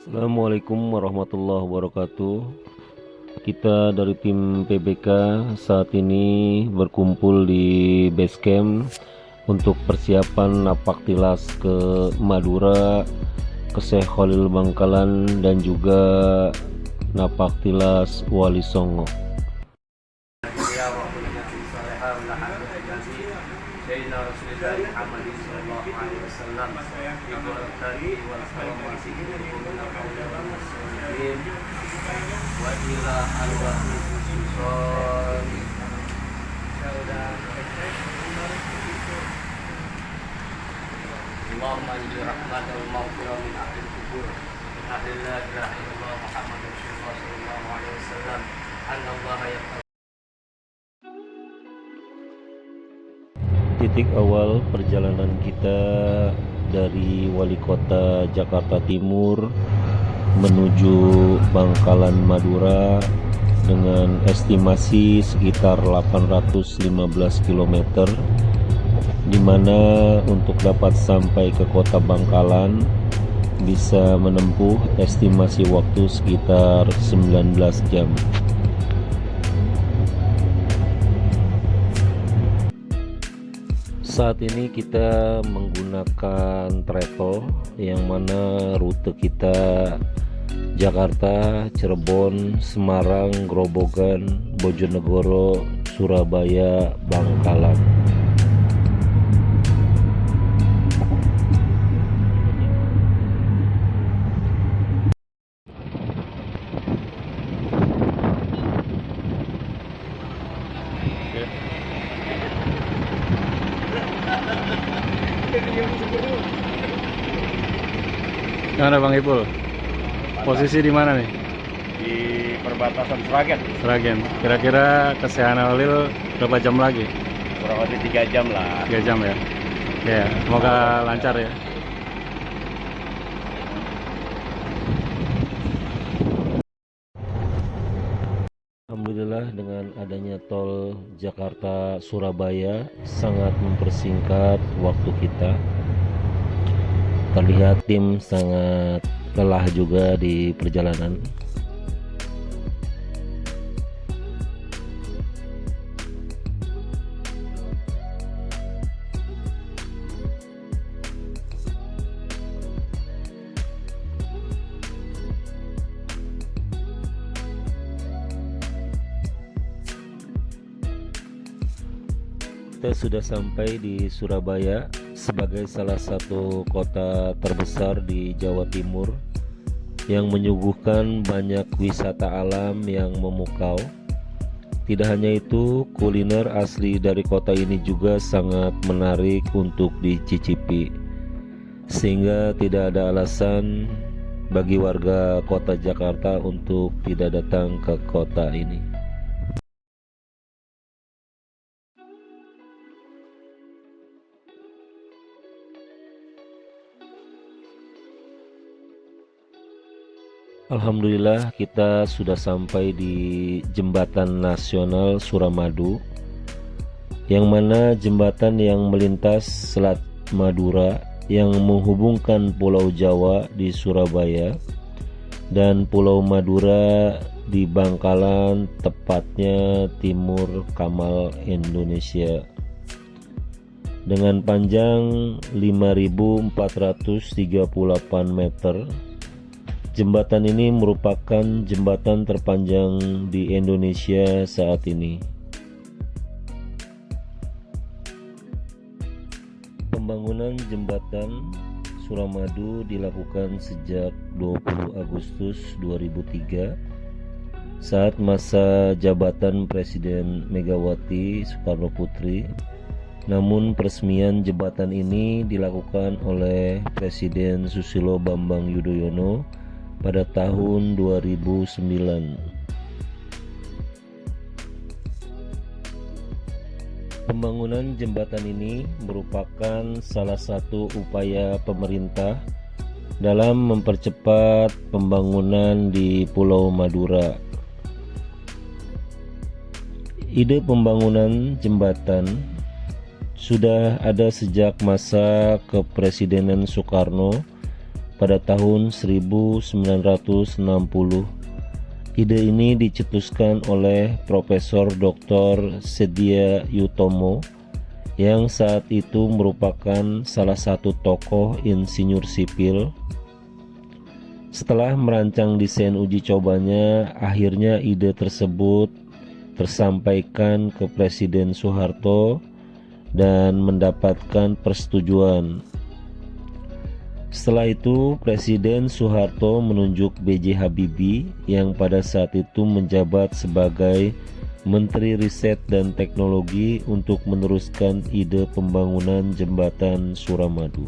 Assalamualaikum warahmatullahi wabarakatuh. Kita dari tim PBK saat ini berkumpul di base camp untuk persiapan napak tilas ke Madura, ke Syekh Khalil Bangkalan, dan juga napak tilas Wali Songo. اللهم انزل رحمة والمغفرة من أهل القبور من أهل لا إله إلا الله محمد رسول الله صلى الله عليه وسلم أن الله يقبل. Titik awal perjalanan kita dari Wali Kota Jakarta Timur menuju Bangkalan Madura dengan estimasi sekitar 815 km, di mana untuk dapat sampai ke kota Bangkalan bisa menempuh estimasi waktu sekitar 19 jam. Saat ini kita menggunakan travel yang mana rute kita Jakarta, Cirebon, Semarang, Grobogan, Bojonegoro, Surabaya, Bangkalan. Gimana Bang Ipul? Posisi di mana nih? Di perbatasan Sragen, Sragen. Kira-kira ke Syekh Khalil berapa jam lagi? kurang lebih 3 jam lah. 3 jam ya? Ya, semoga lancar ya. Alhamdulillah, dengan adanya tol Jakarta Surabaya sangat mempersingkat waktu kita. Terlihat tim sangat lelah juga di perjalanan. Kita sudah sampai di Surabaya sebagai salah satu kota terbesar di Jawa Timur yang menyuguhkan banyak wisata alam yang memukau. Tidak hanya itu, kuliner asli dari kota ini juga sangat menarik untuk dicicipi, sehingga tidak ada alasan bagi warga kota Jakarta untuk tidak datang ke kota ini. Alhamdulillah, kita sudah sampai di Jembatan Nasional Suramadu, yang mana jembatan yang melintas Selat Madura yang menghubungkan Pulau Jawa di Surabaya dan Pulau Madura di Bangkalan, tepatnya timur Kamal Indonesia. Dengan panjang 5.438 meter, jembatan ini merupakan jembatan terpanjang di Indonesia saat ini. Pembangunan jembatan Suramadu dilakukan sejak 20 Agustus 2003 saat masa jabatan Presiden Megawati Soekarno Putri. Namun peresmian jembatan ini dilakukan oleh Presiden Susilo Bambang Yudhoyono pada tahun 2009. Pembangunan jembatan ini merupakan salah satu upaya pemerintah dalam mempercepat pembangunan di Pulau Madura. Ide pembangunan jembatan sudah ada sejak masa Kepresidenan Soekarno pada tahun 1960. Ide ini dicetuskan oleh Profesor Dr. Sedia Utomo yang saat itu merupakan salah satu tokoh insinyur sipil. Setelah merancang desain uji cobanya, akhirnya ide tersebut tersampaikan ke Presiden Soeharto dan mendapatkan persetujuan. Setelah itu, Presiden Soeharto menunjuk B.J. Habibie yang pada saat itu menjabat sebagai Menteri Riset dan Teknologi untuk meneruskan ide pembangunan jembatan Suramadu.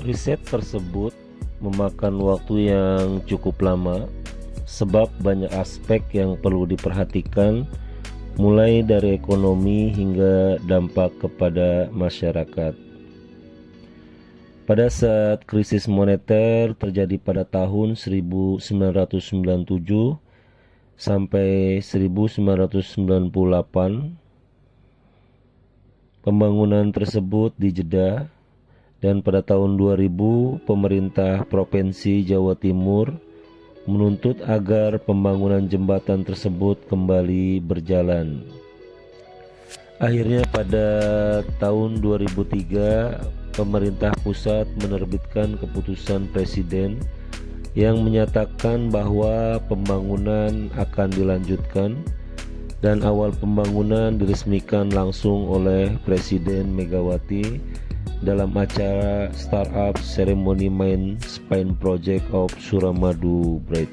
Riset tersebut memakan waktu yang cukup lama sebab banyak aspek yang perlu diperhatikan, mulai dari ekonomi hingga dampak kepada masyarakat. Pada saat krisis moneter terjadi pada tahun 1997 sampai 1998, pembangunan tersebut dijeda, dan pada tahun 2000 pemerintah Provinsi Jawa Timur menuntut agar pembangunan jembatan tersebut kembali berjalan. Akhirnya pada tahun 2003 pemerintah pusat menerbitkan keputusan presiden yang menyatakan bahwa pembangunan akan dilanjutkan, dan awal pembangunan diresmikan langsung oleh Presiden Megawati dalam acara Startup Ceremony Main Spine Project of Suramadu Bridge.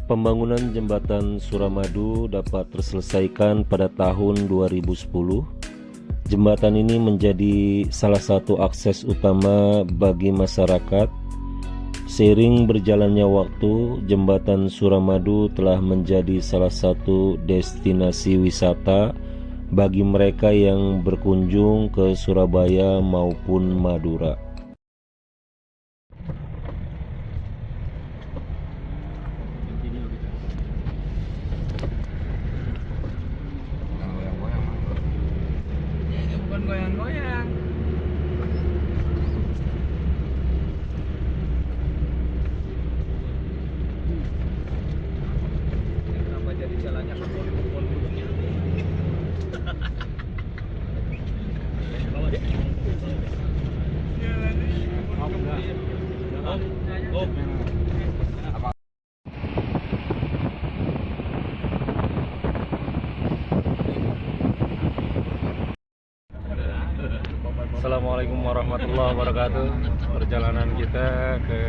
Pembangunan jembatan Suramadu dapat terselesaikan pada tahun 2010. Jembatan ini menjadi salah satu akses utama bagi masyarakat. Seiring berjalannya waktu, jembatan Suramadu telah menjadi salah satu destinasi wisata bagi mereka yang berkunjung ke Surabaya maupun Madura. Bukan goyang-goyang. Kenapa jadi jalannya kebun-kebun dulunya? Assalamualaikum warahmatullahi wabarakatuh. Perjalanan kita ke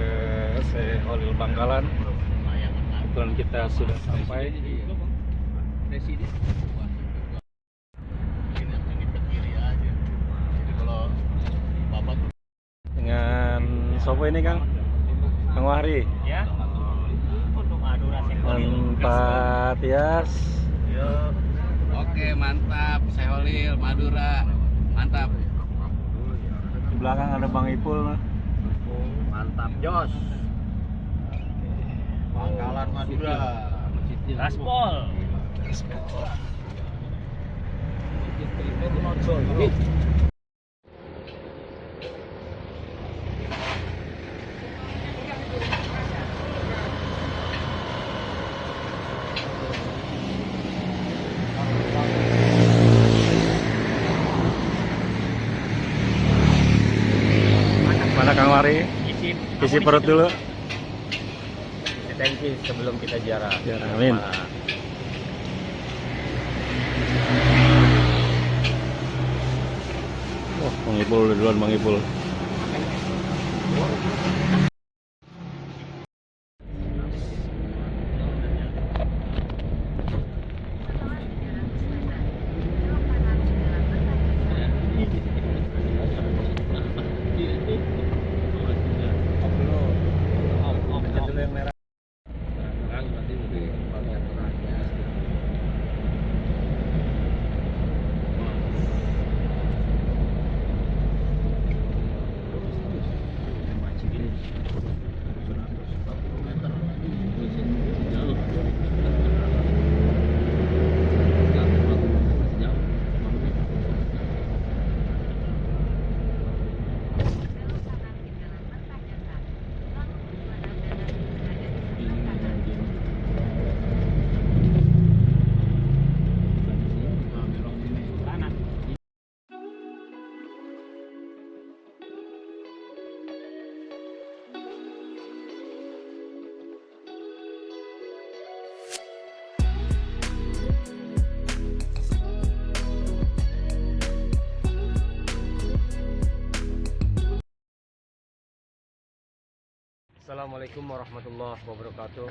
Holil Bangkalan. Kebetulan kita sudah sampai dengan sopo ini Kang? Kang Wahri. Ya. Untuk Madura Empat Tias. Oke, mantap. Seholil Madura. Mantap. Di belakang ada Bang Ipul. Mantap, Jos. Bangkalan Madura. Gaspol. Mana Kang Wahri? Isi perut dulu. Thank you sebelum kita ziarah. Amin. Wah, Bang Ipul udah duluan Bang Ipul. Assalamualaikum warahmatullahi wabarakatuh.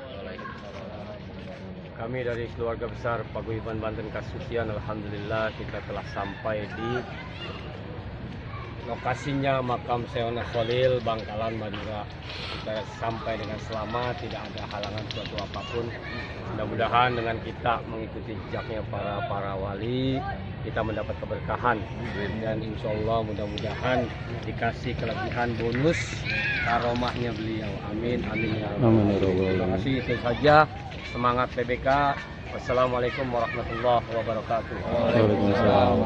Kami dari keluarga besar Paguyuban Banten Kasucian, alhamdulillah kita telah sampai di lokasinya makam Syekhona Khalil Bangkalan Madura. Kita sampai dengan selamat, tidak ada halangan suatu apapun. Mudah-mudahan dengan kita mengikuti jejaknya para wali, kita mendapat keberkahan, dan insya Allah mudah-mudahan dikasih kelebihan bonus karomahnya beliau. Amin amin ya Amin, ya rabbal Rabbal alamin. Terima kasih, itu saja. Semangat PBK. Wassalamualaikum warahmatullahi wabarakatuh. Waalaikumsalam.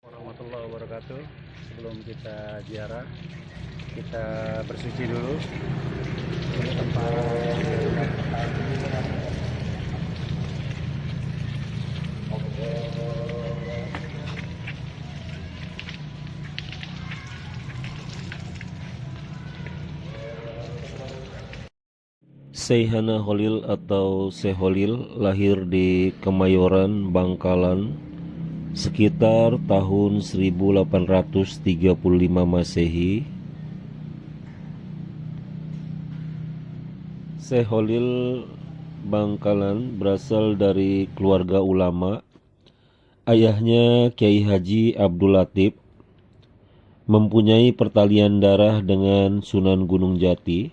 Warahmatullahi wabarakatuh. Sebelum kita ziarah, kita bersuci dulu. Syekhona Khalil atau Syekh Khalil lahir di Kemayoran, Bangkalan sekitar tahun 1835 Masehi. Syekh Khalil Bangkalan berasal dari keluarga ulama. Ayahnya Kiai Haji Abdul Latif mempunyai pertalian darah dengan Sunan Gunung Jati.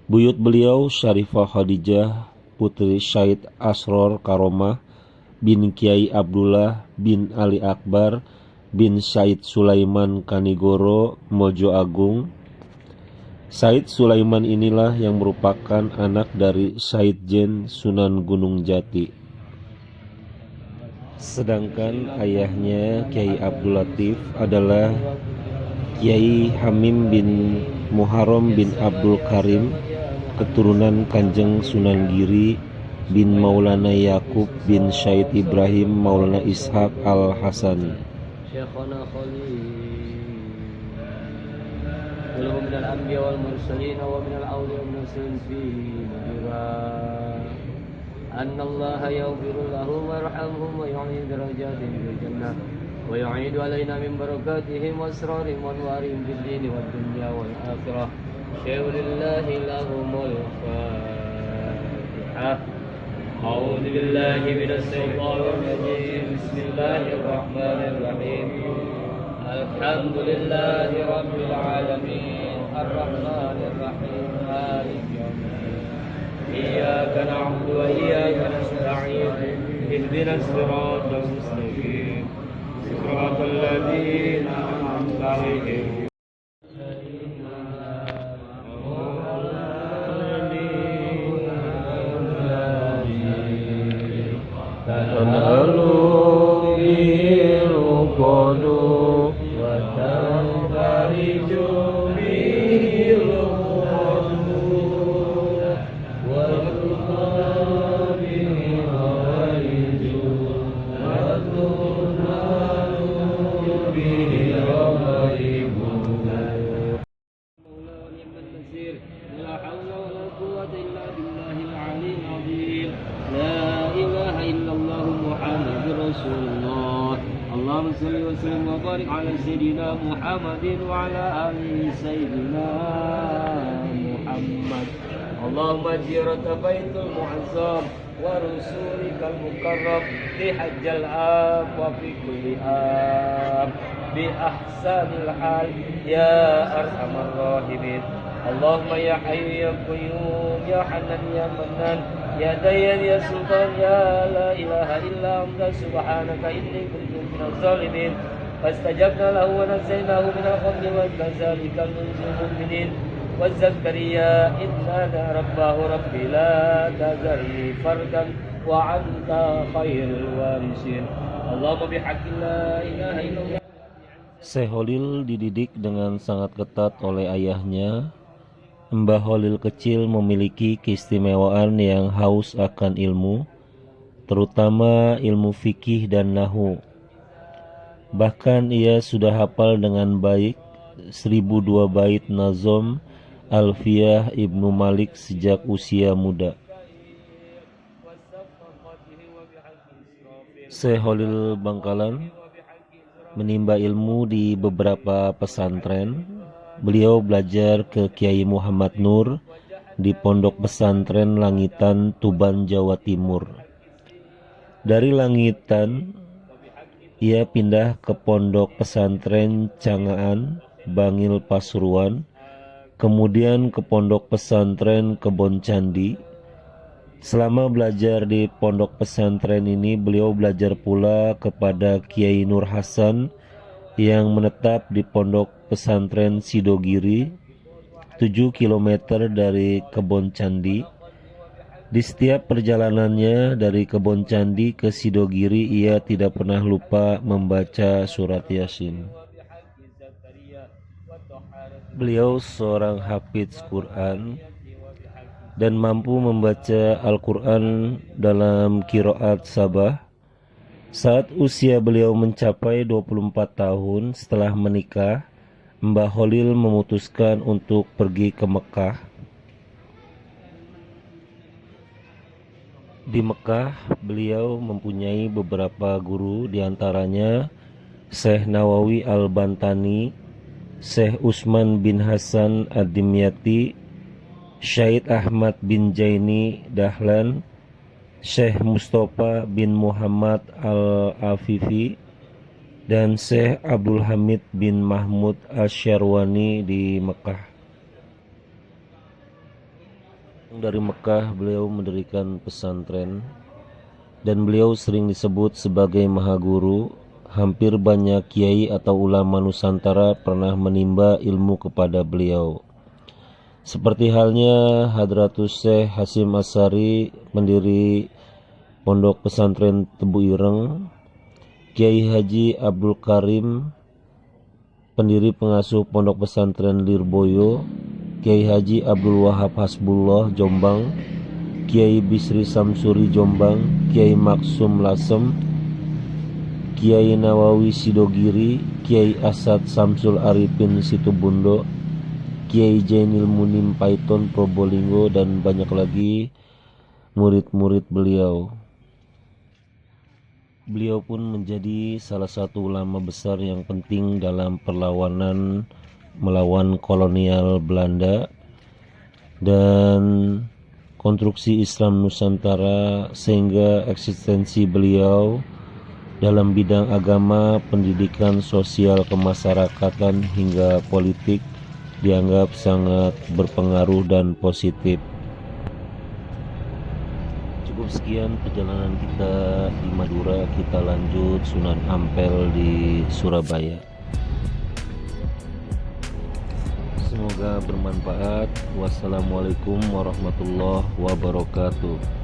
Buyut beliau Syarifah Khadijah putri Syed Asror Karomah bin Kiai Abdullah bin Ali Akbar bin Syed Sulaiman Kanigoro Mojo Agung. Syed Sulaiman inilah yang merupakan anak dari Syed Jen Sunan Gunung Jati. Sedangkan ayahnya Kiai Abdul Latif adalah Kiai Hamim bin Muharram bin Abdul Karim, keturunan Kanjeng Sunan Giri bin Maulana Yakub bin Syed Ibrahim Maulana Ishaq Al-Hasani. Syekhona Khalil wa minal anbiya wal mursalin wa minal awliya wal mursalin fi madura anna Allah yaghfiru lahum wa yarhamhum wa yu'id darajatihim fil jannah wa yu'idu alaina min barakatihim wa asrarihim wa anwarihim fid din wad dunya wal akhirah. Syaulillahi lahumul Fatihah. أعوذ بالله من الشيطان الرجيم بسم الله الرحمن الرحيم الحمد لله رب العالمين الرحمن الرحيم مالك يوم الدين إياك نعبد وإياك نستعين اهدنا الصراط المستقيم صراط الذين أنعمت عليهم اللهم صل وسلم وبارك على سيدنا محمد وعلى آل سيدنا محمد. اللهم زيارة بيت المعظم ورسولك المكرم في حج العام وفي كل عام بأحسن الحال يا أرحم الراحمين. اللهم يا حي يا قيوم يا حنان يا منان يا ديان يا سلطان يا لا إله إلا أنت سبحانك إني كنت من الظالمين. فاستجبنا له ونجيناه من الغم وكذلك ننجي المؤمنين. وزكريا إذ نادى ربه ربي لا تذرني فردا وأنت خير الوارثين. اللهم بحق لا إله إلا الله. Syekh Khalil dididik dengan sangat ketat oleh ayahnya. Mbah Khalil kecil memiliki keistimewaan yang haus akan ilmu. terutama ilmu fikih dan nahwu. Bahkan ia sudah hafal dengan baik 1002 bait nazom Alfiyah Ibnu Malik sejak usia muda. Syekh Holil Bangkalan menimba ilmu di beberapa pesantren. Beliau belajar ke Kiai Muhammad Nur di Pondok Pesantren Langitan, Tuban, Jawa Timur. Dari Langitan, ia pindah ke Pondok Pesantren Cangaan, Bangil, Pasuruan, kemudian ke Pondok Pesantren Kebon Candi. Selama belajar di pondok pesantren ini, beliau belajar pula kepada Kiai Nur Hasan yang menetap di Pondok Pesantren Sidogiri, 7 km dari Kebon Candi. Di setiap perjalanannya dari Kebon Candi ke Sidogiri, ia tidak pernah lupa membaca surat Yasin. Beliau seorang hafidz Quran dan mampu membaca Al-Quran dalam qiraat sabah. Saat usia beliau mencapai 24 tahun setelah menikah, Mbah Holil memutuskan untuk pergi ke Mekah. Di Mekah, beliau mempunyai beberapa guru, diantaranya Syekh Nawawi Al-Bantani, Syekh Usman bin Hasan Ad-Dimyati, Syed Ahmad bin Jaini Dahlan, Syekh Mustafa bin Muhammad Al-Afifi, dan Syekh Abdul Hamid bin Mahmud Asyarwani di Mekah. Dari Mekah beliau mendirikan pesantren dan beliau sering disebut sebagai Mahaguru. Hampir banyak kiai atau ulama Nusantara pernah menimba ilmu kepada beliau. Seperti halnya Hadratus Syekh Hasyim Asy'ari, pendiri Pondok Pesantren Tebu Ireng, Kiai Haji Abdul Karim, pendiri pengasuh Pondok Pesantren Lirboyo, Kiai Haji Abdul Wahab Hasbullah Jombang, Kiai Bisri Samsuri Jombang, Kiai Maksum Lasem, Kiai Nawawi Sidogiri, Kiai Asad Samsul Arifin Situbundo, Kiai Jainil Munim Paiton Probolinggo, dan banyak lagi murid-murid beliau. Beliau pun menjadi salah satu ulama besar yang penting dalam perlawanan melawan kolonial Belanda dan konstruksi Islam Nusantara, sehingga eksistensi beliau dalam bidang agama, pendidikan, sosial, kemasyarakatan hingga politik dianggap sangat berpengaruh dan positif. Cukup sekian perjalanan kita di Madura, kita lanjut Sunan Ampel di Surabaya. Semoga bermanfaat. Wassalamualaikum warahmatullahi wabarakatuh.